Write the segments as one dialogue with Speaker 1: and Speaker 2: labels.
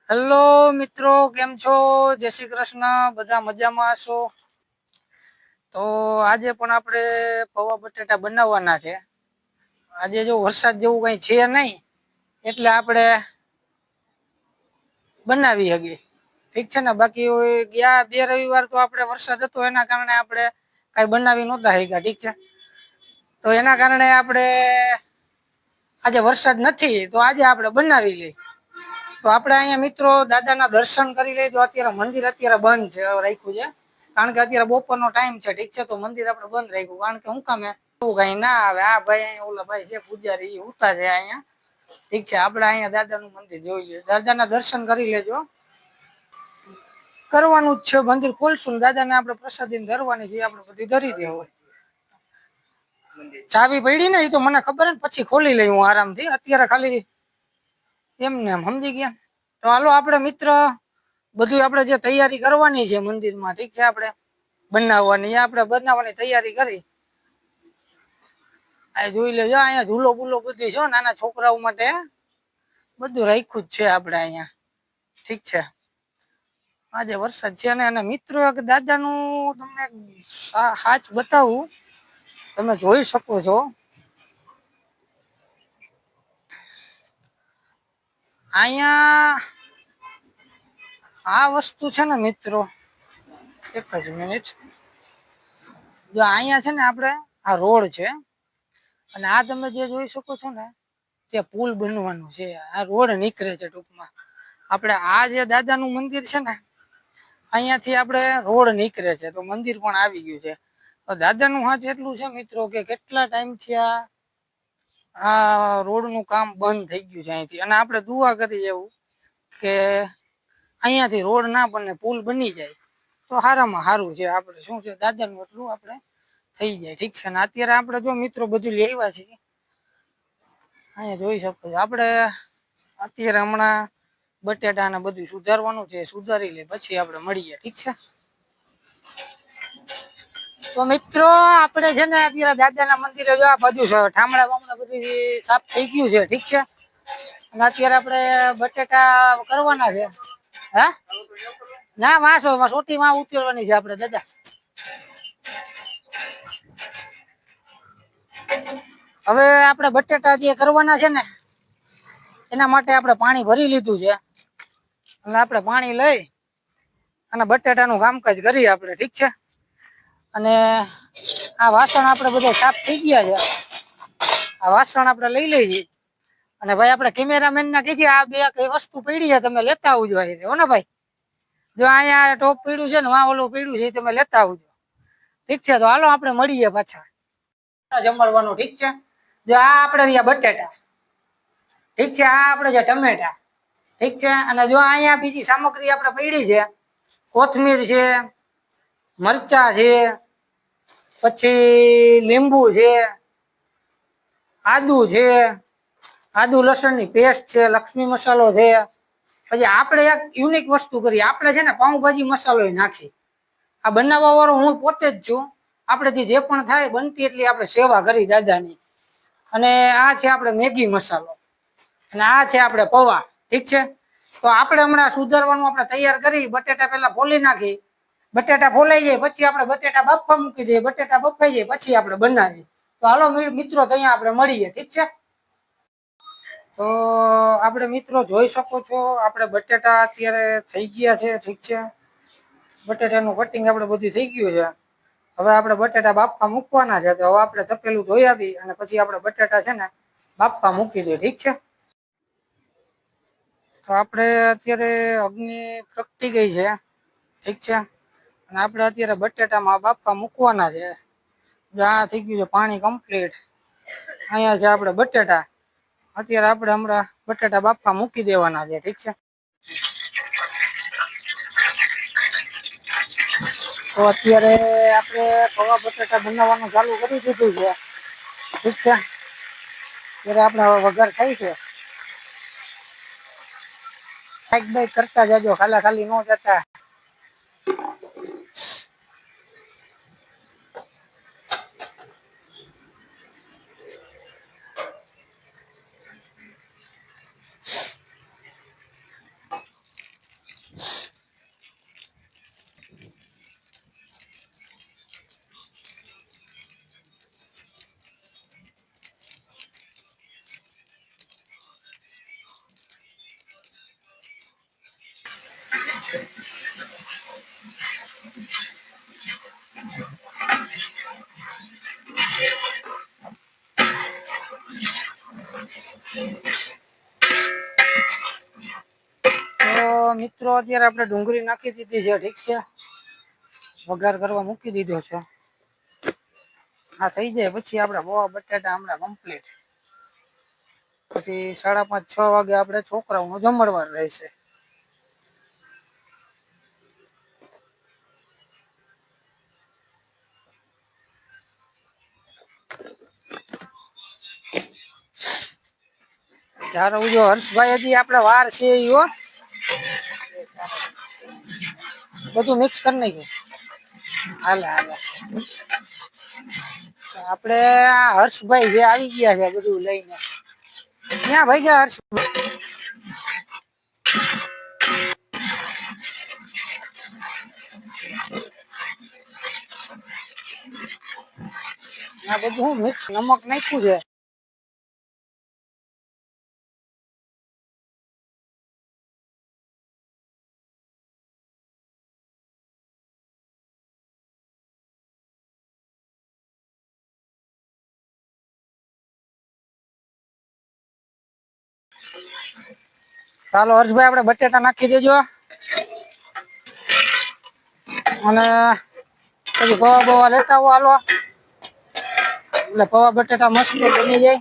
Speaker 1: Hello મિત્રો, કેમ છો? જય શ્રી કૃષ્ણ. બધા મજામાં છો? તો આજે પણ આપણે પૌવા બટેટા બનાવવાના છે. આજે જો વરસાદ જેવું કઈ છે નહીં, એટલે આપણે બનાવી શકીએ. ઠીક છે ને. બાકી ગયા 2 રવિવાર તો આપણે વરસાદ હતો, એના કારણે આપણે કઈ બનાવી નહોતા શક્યા. ઠીક છે. તો એના કારણે આપણે આજે વરસાદ નથી, તો આજે આપણે બનાવી લઈ. તો આપણે અહીંયા મિત્રો દાદાના દર્શન કરી લેજો. અત્યારે મંદિર અત્યારે બંધ છે, રાખ્યું છે. કારણ કે અત્યારે બપોરનો ટાઈમ છે. ઠીક છે. તો મંદિર આપણે બંધ રાખ્યું, કારણ કે શું કામે એવું કઈ ના આવે. આ ભાઈ અહીંયા ઓલા ભાઈ છે પૂજારી, એ ઉતા છે અહીંયા. ઠીક છે. આપણે અહીંયા દાદાનું મંદિર જોઈ લઈએ, દાદાના દર્શન કરી લેજો. કરવાનું જ છે. મંદિર ખોલશું, દાદાને આપણે પ્રસાદી ધરવાની છે, આપણે બધી ધરી દેવું હોય. ચાવી પડી ને, એ તો મને ખબર ને, પછી ખોલી લઈ હું આરામથી. અત્યારે ખાલી એમને એમ સમજી ગયા. તો હાલો આપણે મિત્ર બધું આપણે જે તૈયારી કરવાની છે મંદિરમાં, ઠીક છે, આપણે બનાવવાની, આપણે બનાવવાની તૈયારી કરી. આ જોઈ લેજો, અહીંયા ઝૂલો બુલો બધી છે નાના છોકરાઓ માટે, બધું રાખ્યું જ છે આપણે અહીંયા. ઠીક છે. આજે વરસાદ છે ને, અને મિત્રો એક દાદાનું તમને સાચ બતાવું, તમે જોઈ શકો છો. અહીંયા આ વસ્તુ છે ને મિત્રો, એક જ મિનિટ. જો અહીંયા છે ને, આપણે આ રોડ છે, અને આ તમે જે જોઈ શકો છો ને, તે પુલ બનવાનું છે. આ રોડ નીકળે છે ટૂંકમાં. આપણે આ જે દાદાનું મંદિર છે ને, અહીંયાથી આપણે રોડ નીકળે છે, તો મંદિર પણ આવી ગયું છે. તો દાદાનું હાથ એટલું છે મિત્રો, કે કેટલા ટાઈમથી આ રોડનું કામ બંધ થઈ ગયું છે અહીંથી. અને આપણે દુઆ કરી એવું કે અહીંયાથી રોડ ના બને, પુલ બની જાય તો સારામાં સારું છે. આપણે શું છે, દાદાનું એટલું આપણે થઈ જાય. ઠીક છે ને. અત્યારે આપણે જો મિત્રો બધું લઈ આવ્યા છીએ, અહીંયા જોઈ શકો છો. આપણે અત્યારે હમણાં બટેટા ને બધું સુધારવાનું છે, સુધારી લે પછી આપણે મળીએ. ઠીક છે. તો મિત્રો આપણે છે ને અત્યારે દાદાના મંદિરે જવા બાજુ છે, ઠામડા બામડા બધું સાફ થઈ ગયું છે. ઠીક છે. અને અત્યારે આપણે બટેટા કરવાના છે. હા ના, વાંસો સોટી માં ઉતરવાની છે આપણે દાદા. હવે આપણે બટેટા જે કરવાના છે ને, એના માટે આપણે પાણી ભરી લીધું છે, અને આપણે પાણી લઈ અને બટેટાનું કામકાજ કરીએ આપણે. ઠીક છે. અને આ વાસણ આપણે બધા સાફ થઈ ગયા છે. આ વાસણ આપણે લઈ લઈએ. અને ભાઈ આપણે કેમેરામેન ના કીધી, આ બે કઈ વસ્તુ પડી છે તમે લેતા આવજો હો ને ભાઈ. જો અહીંયા ટોપ પીડ્યું છે ને, વાં ઓલું પીડ્યું છે, તમે લેતા આવજો. ઠીક છે. તો હાલો આપણે મળીએ પાછા જમવાનું. ઠીક છે. જો આ આપણે રહ્યા બટેટા, ઠીક છે. આ આપણે જે ટમેટા, ઠીક છે. અને જો અહીંયા બીજી સામગ્રી આપણે પડી છે, કોથમીર છે, મરચા છે, પછી લીંબુ છે, આદુ છે, આદુ લસણ ની પેસ્ટ છે, લક્ષ્મી મસાલો છે. પછી આપણે એક યુનિક વસ્તુ કરીએ, આપણે છે ને પાઉંભાજી મસાલો નાખી. આ બનાવવા વાળો હું પોતે જ છું. આપણેથી જે પણ થાય બનતી એટલી આપણે સેવા કરી દાદાની. અને આ છે આપણે મેગી મસાલો, અને આ છે આપણે પૌવા. ઠીક છે. તો આપણે હમણાં સુધારવાનું આપણે તૈયાર કરી, બટેટા પેલા ફોલી નાખી. બટેટા ફોલાઈ જાય પછી આપણે બટેટા બાફવા મૂકી દઈએ. બટેટા બફાઈ જાય પછી આપણે બનાવીએ. તો હાલો મિત્રો, ત્યાં આપણે મળીએ. ઠીક છે. તો આપણે મિત્રો જોઈ શકો છો, આપણે બટેટા અત્યારે થઈ ગયા છે. ઠીક છે. બટેટાનું કટિંગ આપણે બધું થઈ ગયું છે. હવે આપણે બટેટા બાફવા મૂકવાના છે. તો હવે આપણે તપેલું ધોઈ આવી અને પછી આપણે બટેટા છે ને બાફવા મૂકી દઈએ. ઠીક છે. તો આપણે અત્યારે અગ્નિ પ્રગટી ગઈ છે. ઠીક છે. અને આપણે અત્યારે બટેટામાં બાફવા મૂકવાના છે. આ થઈ ગયું છે પાણી કમ્પ્લીટ. અહીંયા છે આપણે બટેટા. અત્યારે આપણે હમણાં બટેટા બાફવા મૂકી દેવાના છે. ઠીક છે. તો અત્યારે આપણે પૌવા બટેટા બનાવવાનું ચાલુ કરી દીધું છે. ઠીક છે. અત્યારે આપણે હવે વઘાર થાય છે. લાઈક બાઈક કરતા જાજો, ખાલી ન જતા. તો મિત્રો અત્યારે આપણે ડુંગળી નાખી દીધી છે, ઠીક છે, વઘાર કરવા મૂકી દીધો છે. આ થઈ જાય પછી આપણે પૌવા બટાટા હમણાં કમ્પ્લીટ. પછી 5:30-6 વાગે આપણે છોકરાઓનું જમણવાર રહેશે. ચાલો જો હર્ષભાઈ હજી આપણે વાર છે ઈ હો, બધું મિક્સ કરી નાખ્યું. હાલે હાલે આપણે હર્ષભાઈ જે આવી ગયા છે બધું લઈને. ક્યાં ભાઈ ગયા હર્ષભાઈ? આ બધું મિક્સ નમક નાખ્યું છે. ચાલો હર્ષભાઈ આપણે બટેટા નાખી દેજો અને પછી પૌવા બવા લેતા આવો હાલો, એટલે પૌવા બટેટા મસ્ત બની જાય.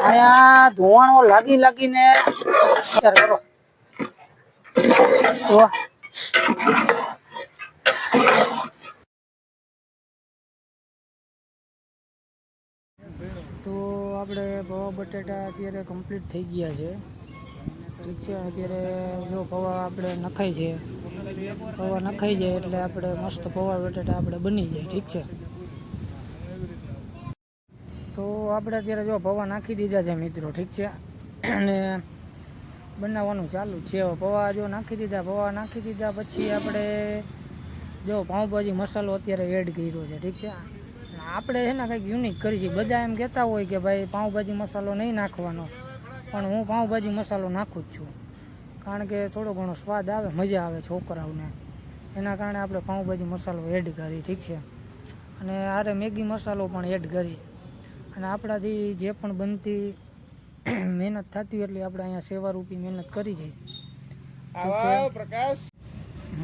Speaker 1: અહીંયા ધોવાણો લાગીને શેર કરો તો આપણે પૌવા બટેટા અત્યારે કમ્પ્લીટ થઈ ગયા છે, ઠીક છે. અત્યારે જો પૌવા આપણે નખાય છે, પૌવા નખાઈ જાય એટલે આપણે મસ્ત પૌવા બટેટા આપણે બની જાય, ઠીક છે. તો આપણે અત્યારે જો પૌવા નાખી દીધા છે મિત્રો, ઠીક છે, અને બનાવવાનું ચાલુ છે. પૌવા જો નાખી દીધા પછી આપણે જો પાઉંભાજી મસાલો અત્યારે એડ કર્યો છે, ઠીક છે. આપણે છે ને કંઈક યુનિક કરી છે. બધા એમ કહેતા હોય કે ભાઈ પાઉંભાજી મસાલો નહીં નાખવાનો, પણ હું પાઉંભાજી મસાલો નાખું જ છું, કારણ કે થોડો ઘણો સ્વાદ આવે, મજા આવે છોકરાઓને, એના કારણે આપણે પાઉંભાજી મસાલો એડ કરી, ઠીક છે. અને આરે મેગી મસાલો પણ એડ કરી, અને આપણાથી જે પણ બનતી મહેનત થતી હોય એટલે આપણે અહીંયા સેવારૂપી મહેનત કરી છે. પ્રકાશ,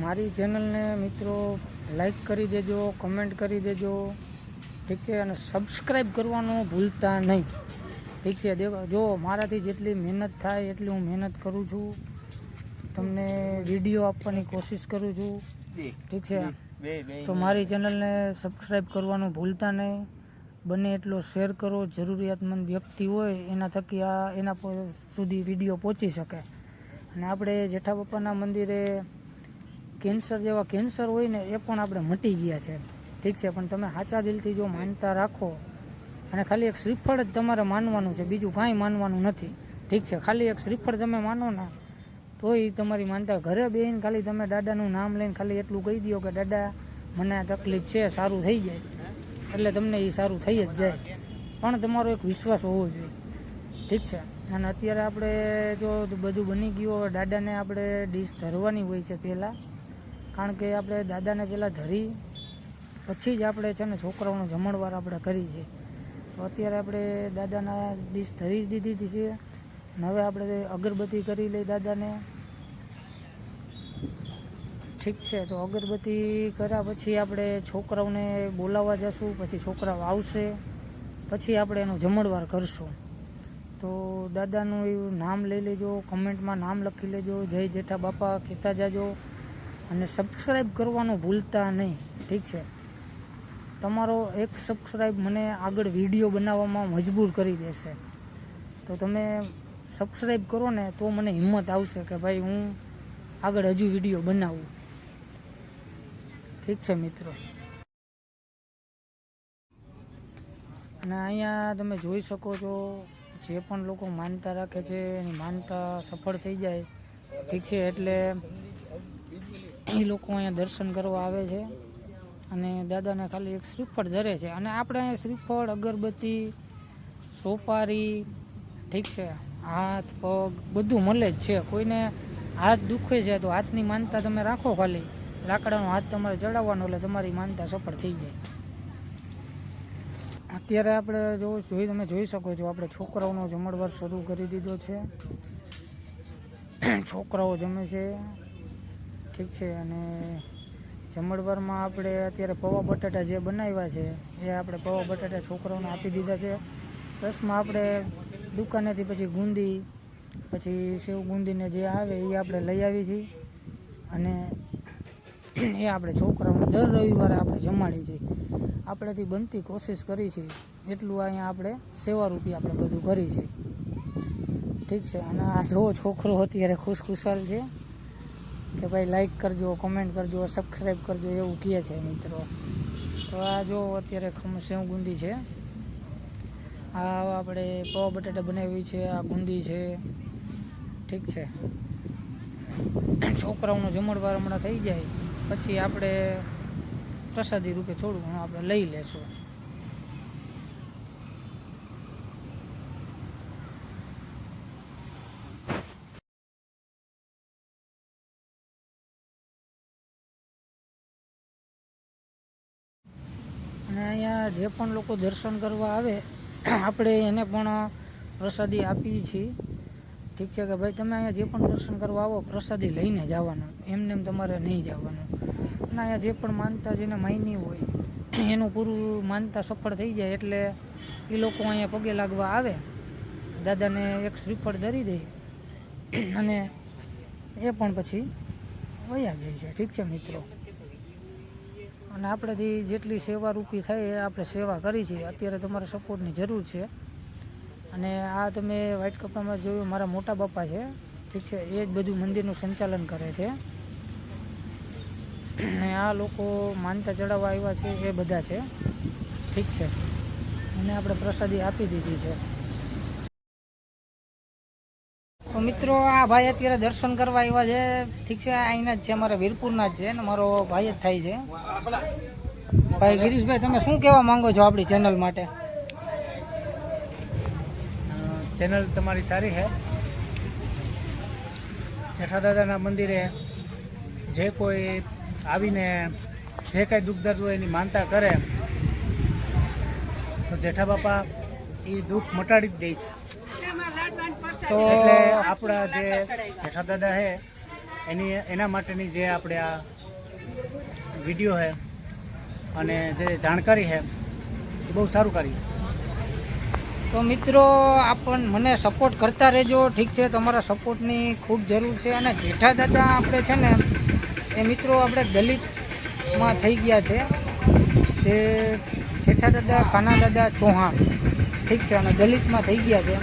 Speaker 1: મારી ચેનલને મિત્રો લાઈક કરી દેજો, કમેન્ટ કરી દેજો, ઠીક છે, અને સબસ્ક્રાઈબ કરવાનું ભૂલતા નહીં, ઠીક છે. જો મારાથી જેટલી મહેનત થાય એટલી હું મહેનત કરું છું, તમને વિડીયો આપવાની કોશિશ કરું છું, ઠીક છે. તો મારી ચેનલને સબસ્ક્રાઈબ કરવાનું ભૂલતા નહીં, બને એટલો શેર કરો, જરૂરિયાતમંદ વ્યક્તિ હોય એના થકી એના સુધી વિડીયો પહોંચી શકે. અને આપણે જેઠા બાપાના મંદિરે કેન્સર હોય ને એ પણ આપણે મટી ગયા છે, ઠીક છે. પણ તમે સાચા દિલથી જો માનતા રાખો, અને ખાલી એક શ્રીફળ જ તમારે માનવાનું છે, બીજું કાંઈ માનવાનું નથી, ઠીક છે. ખાલી એક શ્રીફળ તમે માનો ને તોય તમારી માનતા. ઘરે બેહીને ખાલી તમે દાદાનું નામ લઈને ખાલી એટલું કહી દો કે દાદા મને આ તકલીફ છે, સારું થઈ જાય, એટલે તમને એ સારું થઈ જ જાય. પણ તમારો એક વિશ્વાસ હોવો જોઈએ, ઠીક છે. અને અત્યારે આપણે જો બધું બની ગયું, દાદાને આપણે ડીશ ધરવાની હોય છે પહેલાં, કારણ કે આપણે દાદાને પહેલાં ધરી પછી જ આપણે છે ને છોકરાઓનો જમણવાર આપણે કરી છે. તો અત્યારે આપણે દાદાના ડીશ ધરી દીધી છે, અને હવે આપણે અગરબત્તી કરી લઈ દાદાને, ઠીક છે. તો અગરબત્તી કર્યા પછી આપણે છોકરાઓને બોલાવવા જશું, પછી છોકરાઓ આવશે, પછી આપણે એનો જમણવાર કરશું. તો દાદાનું એવું નામ લઈ લેજો, કમેન્ટમાં નામ લખી લેજો, જય જેઠા બાપા કહેતા જાજો, અને સબસ્ક્રાઈબ કરવાનું ભૂલતા નહીં, ઠીક છે. તમારો એક સબસ્ક્રાઈબ મને આગળ વિડીયો બનાવવામાં મજબૂર કરી દેશે. તો તમે સબસ્ક્રાઈબ કરો ને તો મને હિંમત આવશે કે ભાઈ હું આગળ હજુ વિડીયો બનાવું, ઠીક છે મિત્રો. અને અહીંયા તમે જોઈ શકો છો, જે પણ લોકો માનતા રાખે છે એની માનતા સફળ થઈ જાય, ઠીક છે. એટલે એ લોકો અહીંયા દર્શન કરવા આવે છે, અને દાદાને ખાલી એક શ્રીફળ ધરે છે. અને આપણે અહીંયા શ્રીફળ, અગરબત્તી, સોપારી, ઠીક છે, હાથ પગ બધું મળે જ છે. કોઈને હાથ દુખે છે તો હાથની માનતા તમે રાખો, ખાલી લાકડાનો હાથ તમારે ચડાવવાનો એટલે તમારી માનતા સફળ થઈ જાય. અત્યારે આપણે તમે જોઈ શકો છો, આપણે છોકરાઓનો જમણવાર શરૂ કરી દીધો છે. છોકરાઓ જમે છે, ઠીક છે. અને જમણવારમાં આપણે અત્યારે પૌવા બટાટા જે બનાવ્યા છે એ આપણે પૌવા બટાટા છોકરાઓને આપી દીધા છે. પ્લસમાં આપણે દુકાનેથી પછી ગુંદી, પછી સેવ ગુંદીને જે આવે એ આપણે લઈ આવી છીએ. અને એ આપણે છોકરાઓને દર રવિવારે આપણે જમાડી છીએ. આપણેથી બનતી કોશિશ કરી છે એટલું અહીંયા આપણે સેવારૂપી આપણે બધું કરી છે, ઠીક છે. અને આ જો છોકરો અત્યારે ખુશખુશાલ છે કે ભાઈ લાઈક કરજો, કોમેન્ટ કરજો, સબસ્ક્રાઈબ કરજો એવું કહે છે મિત્રો. તો આ જો અત્યારે સેવ ગુંદી છે, આ આપણે પૌવા બટાટા બનાવી છે, આ ગુંદી છે, ઠીક છે. છોકરાઓનો જમણવાર હમણાં થઈ જાય પછી આપણે પ્રસાદી રૂપે થોડું ઘણું આપણે લઈ લેશું. અને અહીંયા જે પણ લોકો દર્શન કરવા આવે આપણે એને પણ પ્રસાદી આપીએ છીએ, ઠીક છે. કે ભાઈ તમે અહીંયા જે પણ દર્શન કરવા આવો પ્રસાદી લઈને જવાનું, એમને તમારે નહીં જવાનું. અને અહીંયા જે પણ માનતા જેને માયની હોય એનું પૂરું માનતા સફળ થઈ જાય એટલે એ લોકો અહીંયા પગે લાગવા આવે, દાદાને એક શ્રીફળ ધરી દે અને એ પણ પછી વયા જાય છે, ઠીક છે મિત્રો. અને આપણેથી જેટલી સેવારૂપી થાય એ આપણે સેવા કરી છે. અત્યારે તમારા સપોર્ટની જરૂર છે. અને આ તમે વ્હાઇટ કપડામાં જોયું મારા મોટા બાપા છે, ઠીક છે, એ જ બધું મંદિરનું સંચાલન કરે છે. અને આ લોકો માનતા ચડાવવા આવ્યા છે એ બધા છે, ઠીક છે. અને આપણે પ્રસાદી આપી દીધી છે. તો મિત્રો આ ભાઈ અત્યારે દર્શન કરવા આવ્યા છે, ઠીક છે. અહીંના જ છે, અમારા વીરપુરના જ છે ને મારો ભાઈ જ થાય છે. ભાઈ ગિરીશભાઈ, તમે શું કહેવા માંગો છો આપણી ચેનલ માટે?
Speaker 2: ચેનલ તમારી સારી છે. જેઠા દાદાના મંદિરે જે કોઈ આવીને જે કાંઈ દુઃખ દર્દ હોય એની માનતા કરે તો જેઠા બાપા એ દુઃખ મટાડી જ દે છે.
Speaker 1: તો
Speaker 2: એટલે આપણા જે જેઠા દાદા છે એના માટેની જે આપણે આ વિડીયો છે અને જે જાણકારી છે એ બહુ સારું કરી.
Speaker 1: તો મિત્રો મને સપોર્ટ કરતા રહેજો, ઠીક છે. તમારા સપોર્ટની ખૂબ જરૂર છે. અને જેઠા દાદા આપણે છે ને એ મિત્રો આપણે દલિતમાં થઈ ગયા છે. તે જેઠા દાદા કાના દાદા ચૌહાણ, ઠીક છે, અને દલિતમાં થઈ ગયા છે.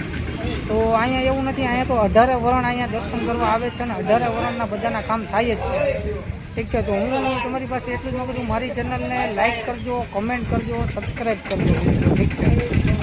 Speaker 1: તો અહીંયા એવું નથી, અહીંયા તો 18 વરણ અહીંયા દર્શન કરવા આવે છે અને 18 વરણના બધાના કામ થાય જ છે, ઠીક છે. તો હું તમારી પાસે એટલું જ માગું છું, મારી ચેનલને લાઈક કરજો, કમેન્ટ કરજો, સબસ્ક્રાઈબ કરજો, ઠીક છે.